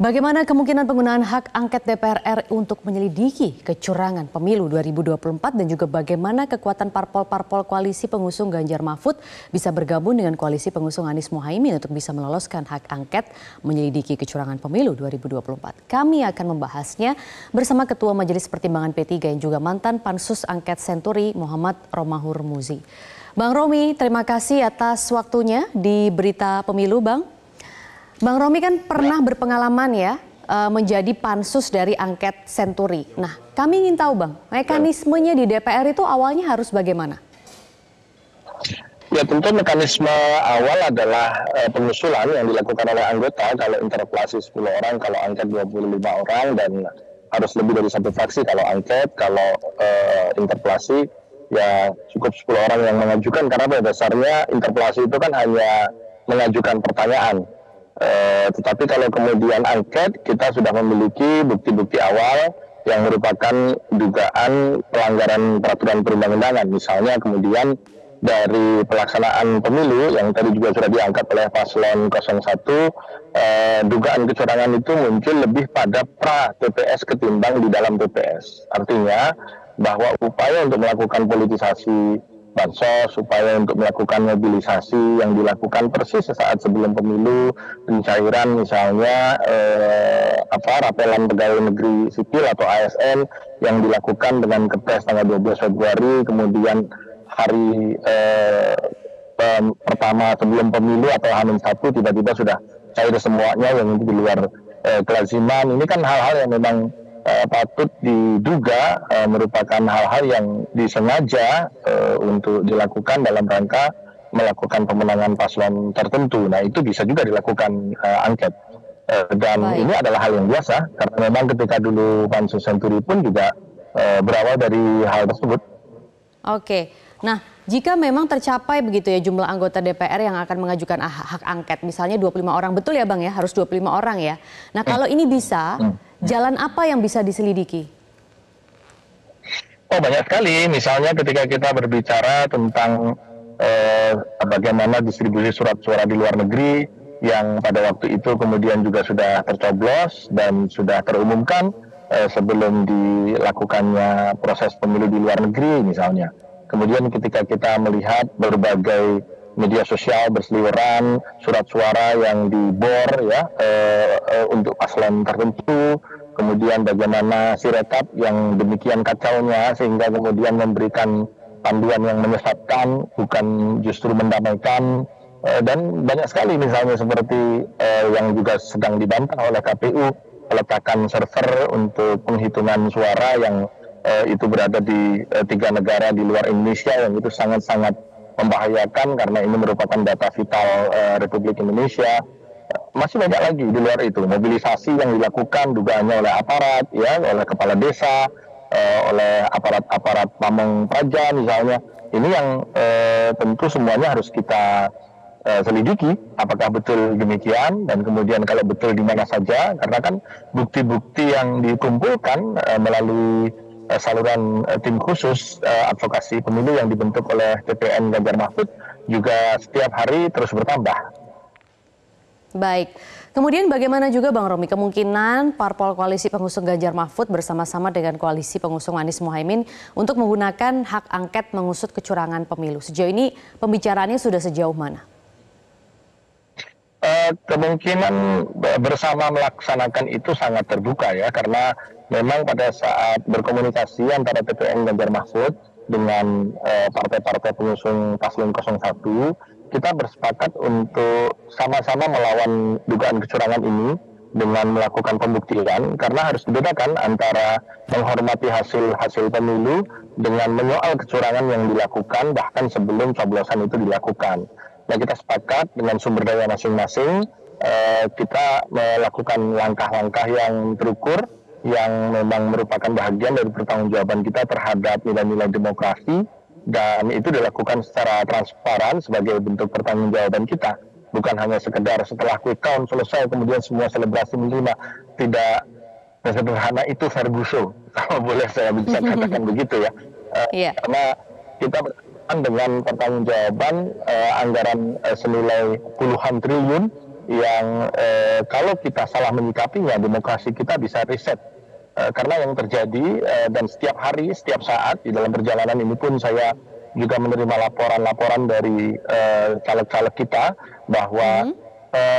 Bagaimana kemungkinan penggunaan hak angket DPR RI untuk menyelidiki kecurangan pemilu 2024 dan juga bagaimana kekuatan parpol-parpol koalisi pengusung Ganjar Mahfud bisa bergabung dengan koalisi pengusung Anies Mohaimin untuk bisa meloloskan hak angket menyelidiki kecurangan pemilu 2024. Kami akan membahasnya bersama Ketua Majelis Pertimbangan P3 yang juga mantan Pansus Angket Senturi Muhammad Romahur Muzi. Bang Romi, terima kasih atas waktunya di Berita Pemilu, Bang. Bang Romi kan pernah berpengalaman ya menjadi pansus dari angket Senturi. Nah, kami ingin tahu Bang, mekanismenya di DPR itu awalnya harus bagaimana? Ya tentu mekanisme awal adalah pengusulan yang dilakukan oleh anggota kalau interpelasi 10 orang, kalau angket 25 orang dan harus lebih dari satu fraksi kalau angket, kalau interpelasi ya cukup 10 orang yang mengajukan karena pada dasarnya interpelasi itu kan hanya mengajukan pertanyaan. Tetapi kalau kemudian angket, kita sudah memiliki bukti-bukti awal yang merupakan dugaan pelanggaran peraturan perundang-undangan. Misalnya kemudian dari pelaksanaan pemilu yang tadi juga sudah diangkat oleh paslon 01, dugaan kecurangan itu muncul lebih pada pra-TPS ketimbang di dalam TPS. Artinya bahwa upaya untuk melakukan politisasi bansos, upaya untuk melakukan mobilisasi yang dilakukan persis sesaat sebelum pemilu, pencairan misalnya rapelan pegawai negeri sipil atau ASN yang dilakukan dengan kepres tanggal 12 Februari, kemudian hari pertama sebelum pemilu atau H-1 tiba-tiba sudah cair semuanya yang itu di luar kelaziman. Ini kan hal-hal yang memang patut diduga merupakan hal-hal yang disengaja untuk dilakukan dalam rangka melakukan pemenangan paslon tertentu. Nah itu bisa juga dilakukan angket. Dan ini adalah hal yang biasa karena memang ketika dulu Pansus Senturi pun juga berawal dari hal tersebut. Oke, nah jika memang tercapai begitu ya jumlah anggota DPR yang akan mengajukan hak angket, misalnya 25 orang, betul ya Bang ya, harus 25 orang ya. Nah kalau ini bisa, jalan apa yang bisa diselidiki? Oh banyak sekali, misalnya ketika kita berbicara tentang bagaimana distribusi surat suara di luar negeri yang pada waktu itu kemudian juga sudah tercoblos dan sudah terumumkan sebelum dilakukannya proses pemilu di luar negeri misalnya. Kemudian ketika kita melihat berbagai media sosial berseliweran surat suara yang dibor ya untuk paslon tertentu, kemudian bagaimana Sirekap yang demikian kacaunya sehingga kemudian memberikan panduan yang menyesatkan bukan justru mendamaikan, dan banyak sekali misalnya seperti yang juga sedang dibantah oleh KPU, peletakan server untuk penghitungan suara yang itu berada di 3 negara di luar Indonesia yang itu sangat-sangat membahayakan karena ini merupakan data vital Republik Indonesia. Masih banyak lagi di luar itu, mobilisasi yang dilakukan dugaannya oleh aparat, ya, oleh kepala desa, oleh aparat-aparat Pamong Praja misalnya. Ini yang tentu semuanya harus kita selidiki apakah betul demikian dan kemudian kalau betul di mana saja, karena kan bukti-bukti yang dikumpulkan melalui saluran tim khusus advokasi pemilu yang dibentuk oleh TPN Ganjar Mahfud juga setiap hari terus bertambah. Baik, kemudian bagaimana juga Bang Romi kemungkinan parpol koalisi pengusung Ganjar Mahfud bersama-sama dengan koalisi pengusung Anies Mohaimin untuk menggunakan hak angket mengusut kecurangan pemilu. Sejauh ini pembicaraannya sudah sejauh mana? Kemungkinan bersama melaksanakan itu sangat terbuka ya, karena memang pada saat berkomunikasi antara TPN Ganjar Mahfud dengan partai-partai pengusung paslon 01, kita bersepakat untuk sama-sama melawan dugaan kecurangan ini dengan melakukan pembuktian, karena harus dibedakan antara menghormati hasil pemilu dengan menyoal kecurangan yang dilakukan bahkan sebelum coblosan itu dilakukan. Nah, kita sepakat dengan sumber daya masing-masing, kita melakukan langkah-langkah yang terukur, yang memang merupakan bagian dari pertanggungjawaban kita terhadap nilai-nilai demokrasi, dan itu dilakukan secara transparan sebagai bentuk pertanggungjawaban kita. Bukan hanya sekedar setelah quick count selesai kemudian semua selebrasi menerima. Tidak sederhana itu Ferguson, kalau boleh saya bisa katakan begitu ya. Karena kita dengan pertanggungjawaban anggaran senilai puluhan triliun yang kalau kita salah menyikapinya, demokrasi kita bisa reset. Karena yang terjadi dan setiap hari, setiap saat di dalam perjalanan ini pun saya juga menerima laporan-laporan dari caleg-caleg kita bahwa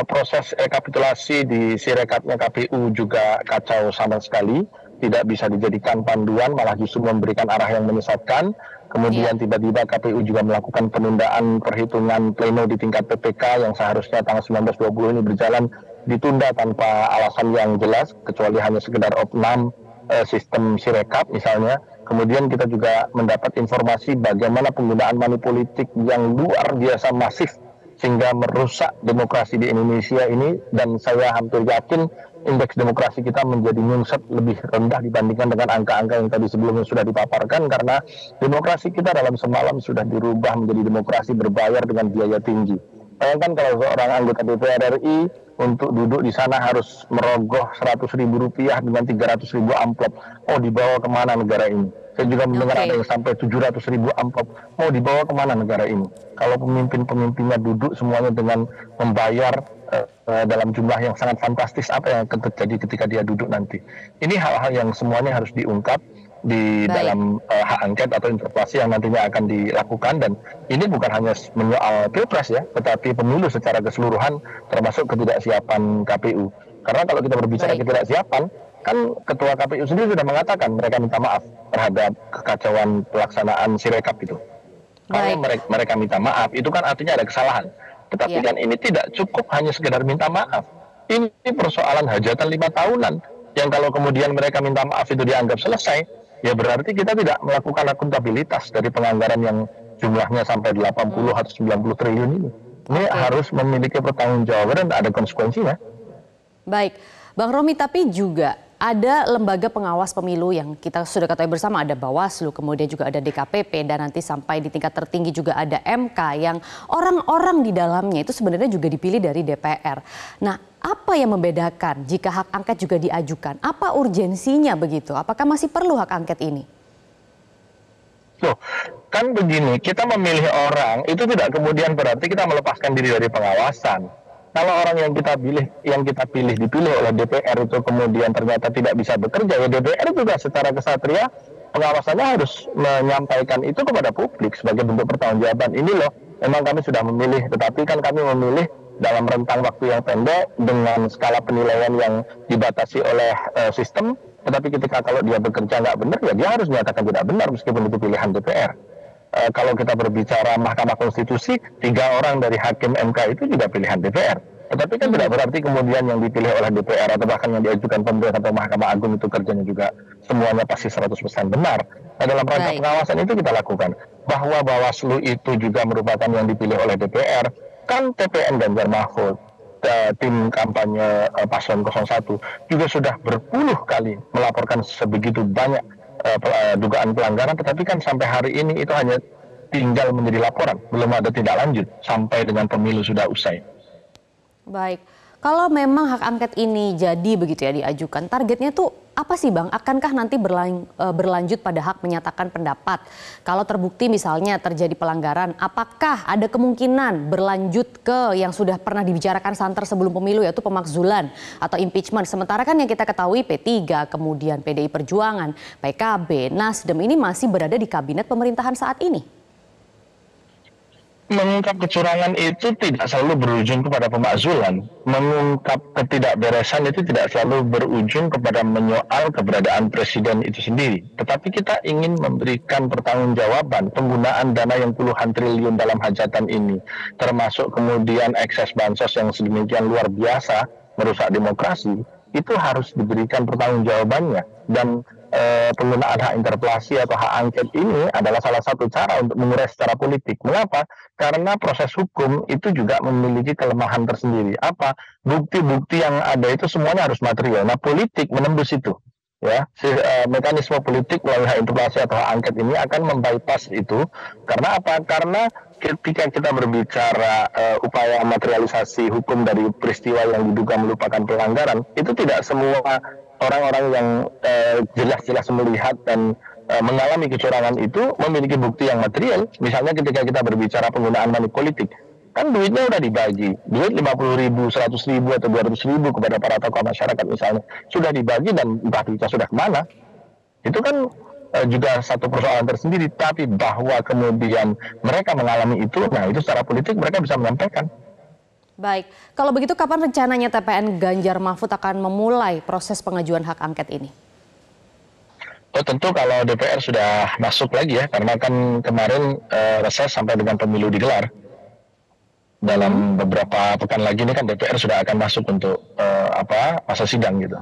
proses rekapitulasi di Sirekapnya KPU juga kacau sama sekali, tidak bisa dijadikan panduan, malah justru memberikan arah yang menyesatkan. Kemudian tiba-tiba KPU juga melakukan penundaan perhitungan pleno di tingkat PPK yang seharusnya tanggal 19-20 ini berjalan, ditunda tanpa alasan yang jelas, kecuali hanya sekedar opnam sistem Sirekap misalnya. Kemudian kita juga mendapat informasi bagaimana penggunaan money politik yang luar biasa masif sehingga merusak demokrasi di Indonesia ini, dan saya hampir yakin indeks demokrasi kita menjadi nyungsep lebih rendah dibandingkan dengan angka-angka yang tadi sebelumnya sudah dipaparkan, karena demokrasi kita dalam semalam sudah dirubah menjadi demokrasi berbayar dengan biaya tinggi. Bayangkan kalau seorang anggota DPR RI untuk duduk di sana harus merogoh Rp100.000 dengan 300.000 amplop. Oh, dibawa kemana negara ini? Saya juga mendengar ada yang sampai 700.000 amplop. Mau dibawa kemana negara ini? Kalau pemimpin-pemimpinnya duduk semuanya dengan membayar dalam jumlah yang sangat fantastis, apa yang akan terjadi ketika dia duduk nanti? Ini hal-hal yang semuanya harus diungkap di dalam hak angket atau interpelasi yang nantinya akan dilakukan, dan ini bukan hanya menyoal pilpres ya, tetapi pemilu secara keseluruhan, termasuk ketidaksiapan KPU. Karena kalau kita berbicara ketidaksiapan, kan Ketua KPU sendiri sudah mengatakan mereka minta maaf terhadap kekacauan pelaksanaan Sirekap itu. Kalau mereka minta maaf, itu kan artinya ada kesalahan. Tetapi kan ini tidak cukup hanya sekedar minta maaf. Ini persoalan hajatan 5 tahunan, yang kalau kemudian mereka minta maaf itu dianggap selesai, ya berarti kita tidak melakukan akuntabilitas dari penganggaran yang jumlahnya sampai 80 atau 90 triliun ini. Ini harus memiliki pertanggungjawaban dan ada konsekuensinya. Baik, Bang Romi, tapi juga ada lembaga pengawas pemilu yang kita sudah ketahui bersama, ada Bawaslu, kemudian juga ada DKPP, dan nanti sampai di tingkat tertinggi juga ada MK yang orang-orang di dalamnya itu sebenarnya juga dipilih dari DPR. Nah, apa yang membedakan jika hak angket juga diajukan? Apa urgensinya begitu? Apakah masih perlu hak angket ini? Loh, kan begini, kita memilih orang itu tidak kemudian berarti kita melepaskan diri dari pengawasan. Kalau orang yang kita pilih dipilih oleh DPR itu kemudian ternyata tidak bisa bekerja, ya DPR juga secara kesatria pengawasannya harus menyampaikan itu kepada publik sebagai bentuk pertanggungjawaban. Ini loh, memang kami sudah memilih, tetapi kan kami memilih dalam rentang waktu yang pendek dengan skala penilaian yang dibatasi oleh sistem. Tetapi ketika kalau dia bekerja nggak benar, ya dia harus menyatakan tidak benar meskipun itu pilihan DPR. Kalau kita berbicara Mahkamah Konstitusi, 3 orang dari hakim MK itu juga pilihan DPR. Tetapi kan tidak berarti kemudian yang dipilih oleh DPR atau bahkan yang diajukan pemerintah atau Mahkamah Agung itu kerjanya juga semuanya pasti 100% benar. Nah, dalam rangka pengawasan itu kita lakukan. Bahwa Bawaslu itu juga merupakan yang dipilih oleh DPR, kan TPN Ganjar Mahfud, tim kampanye paslon 01 juga sudah berpuluh kali melaporkan sebegitu banyak dugaan pelanggaran, tetapi kan sampai hari ini itu hanya tinggal menjadi laporan, belum ada tindak lanjut sampai dengan pemilu sudah usai. Baik, kalau memang hak angket ini jadi begitu ya diajukan, targetnya tuh apa sih Bang? Akankah nanti berlanjut pada hak menyatakan pendapat? Kalau terbukti misalnya terjadi pelanggaran, apakah ada kemungkinan berlanjut ke yang sudah pernah dibicarakan santer sebelum pemilu, yaitu pemakzulan atau impeachment? Sementara kan yang kita ketahui P3, kemudian PDI Perjuangan, PKB, Nasdem ini masih berada di kabinet pemerintahan saat ini. Mengungkap kecurangan itu tidak selalu berujung kepada pemakzulan. Mengungkap ketidakberesan itu tidak selalu berujung kepada menyoal keberadaan presiden itu sendiri. Tetapi kita ingin memberikan pertanggungjawaban penggunaan dana yang puluhan triliun dalam hajatan ini, termasuk kemudian ekses bansos yang sedemikian luar biasa merusak demokrasi, itu harus diberikan pertanggungjawabannya. Dan penggunaan hak interpelasi atau hak angket ini adalah salah satu cara untuk mengurai secara politik. Mengapa? Karena proses hukum itu juga memiliki kelemahan tersendiri. Apa? Bukti-bukti yang ada itu semuanya harus material. Nah, politik menembus itu. Ya, mekanisme politik melalui hak interpelasi atau hak angket ini akan membypass itu. Karena apa? Karena ketika kita berbicara upaya materialisasi hukum dari peristiwa yang diduga merupakan pelanggaran, itu tidak semua orang-orang yang jelas-jelas melihat dan mengalami kecurangan itu memiliki bukti yang material. Misalnya ketika kita berbicara penggunaan money politik, kan duitnya udah dibagi, duit 50.000, 100.000 atau 200.000 kepada para tokoh masyarakat misalnya sudah dibagi dan entah duitnya sudah kemana. Itu kan juga satu persoalan tersendiri. Tapi bahwa kemudian mereka mengalami itu, nah itu secara politik mereka bisa menyampaikan. Baik, kalau begitu kapan rencananya TPN Ganjar Mahfud akan memulai proses pengajuan hak angket ini? Oh tentu kalau DPR sudah masuk lagi ya, karena kan kemarin reses sampai dengan pemilu digelar. Dalam beberapa pekan lagi ini kan DPR sudah akan masuk untuk masa sidang gitu.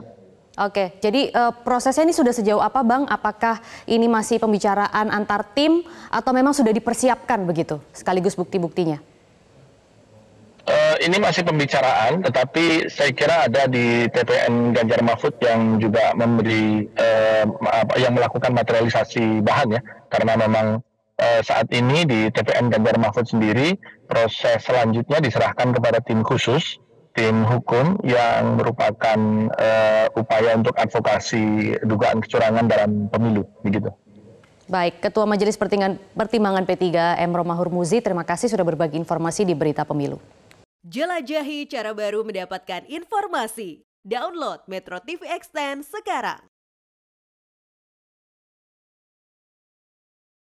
Oke, jadi prosesnya ini sudah sejauh apa Bang? Apakah ini masih pembicaraan antar tim atau memang sudah dipersiapkan begitu sekaligus bukti-buktinya? Ini masih pembicaraan, tetapi saya kira ada di TPN Ganjar Mahfud yang juga memberi yang melakukan materialisasi bahan ya, karena memang saat ini di TPN Ganjar Mahfud sendiri proses selanjutnya diserahkan kepada tim khusus, tim hukum yang merupakan upaya untuk advokasi dugaan kecurangan dalam pemilu, begitu. Baik, Ketua Majelis Pertimbangan P3 M. Romahur Muzi, terima kasih sudah berbagi informasi di Berita Pemilu. Jelajahi cara baru mendapatkan informasi. Download Metro TV Extend sekarang.